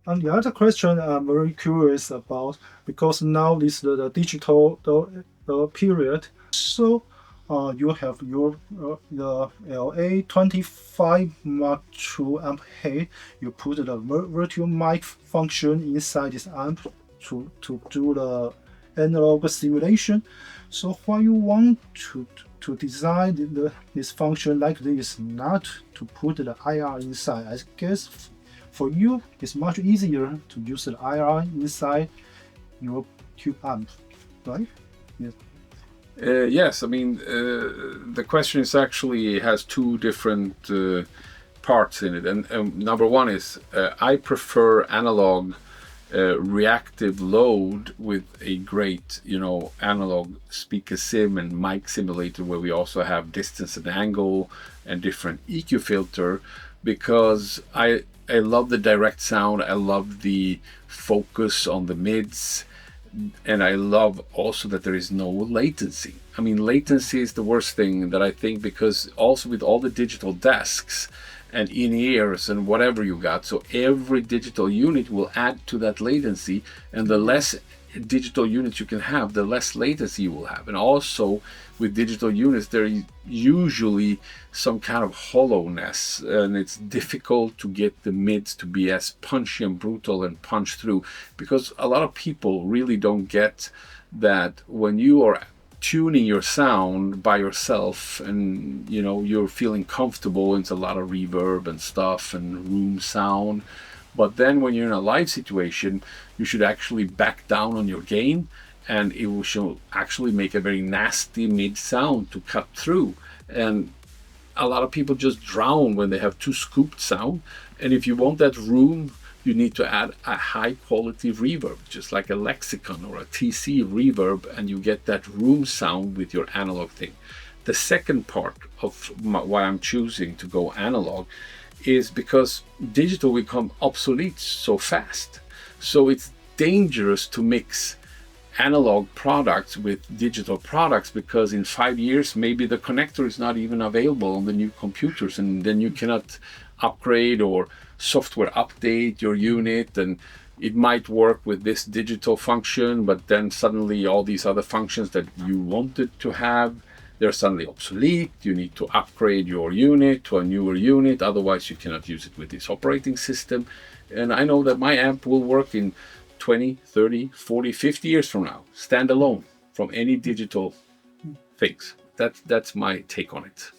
And the other question I'm very curious about, because now this the digital the period. So you have your the LA25 Mark II amp head. You put the virtual mic function inside this amp to do the analog simulation. So why you want to design this function like this, not to put the IR inside? I guess for you, it's much easier to use the IR inside your tube amp, right? Yes. Yes, I mean, the question is actually has two different parts in it. And number one is I prefer analog reactive load with a great, analog speaker sim and mic simulator where we also have distance and angle and different EQ filter, because I love the direct sound. I love the focus on the mids, and I love also that there is no latency. I mean, latency is the worst thing that I think, because also with all the digital desks and in-ears and whatever you got, so every digital unit will add to that latency, and the less digital units you can have, the less latency you will have. And also with digital units, there is usually some kind of hollowness, and it's difficult to get the mids to be as punchy and brutal and punch through, because a lot of people really don't get that when you are tuning your sound by yourself and you're feeling comfortable, it's a lot of reverb and stuff and room sound. But then when you're in a live situation, you should actually back down on your gain, and it will actually make a very nasty mid sound to cut through. And a lot of people just drown when they have too scooped sound. And if you want that room, you need to add a high quality reverb, just like a Lexicon or a TC reverb, and you get that room sound with your analog thing. The second part of why I'm choosing to go analog is because digital will become obsolete so fast. So it's dangerous to mix analog products with digital products, because in 5 years maybe the connector is not even available on the new computers, and then you cannot upgrade or software update your unit, and it might work with this digital function, but then suddenly all these other functions that you wanted to have, they're suddenly obsolete. You need to upgrade your unit to a newer unit, otherwise you cannot use it with this operating system. And I know that my amp will work in 20, 30, 40, 50 years from now, stand alone from any digital things. That's my take on it.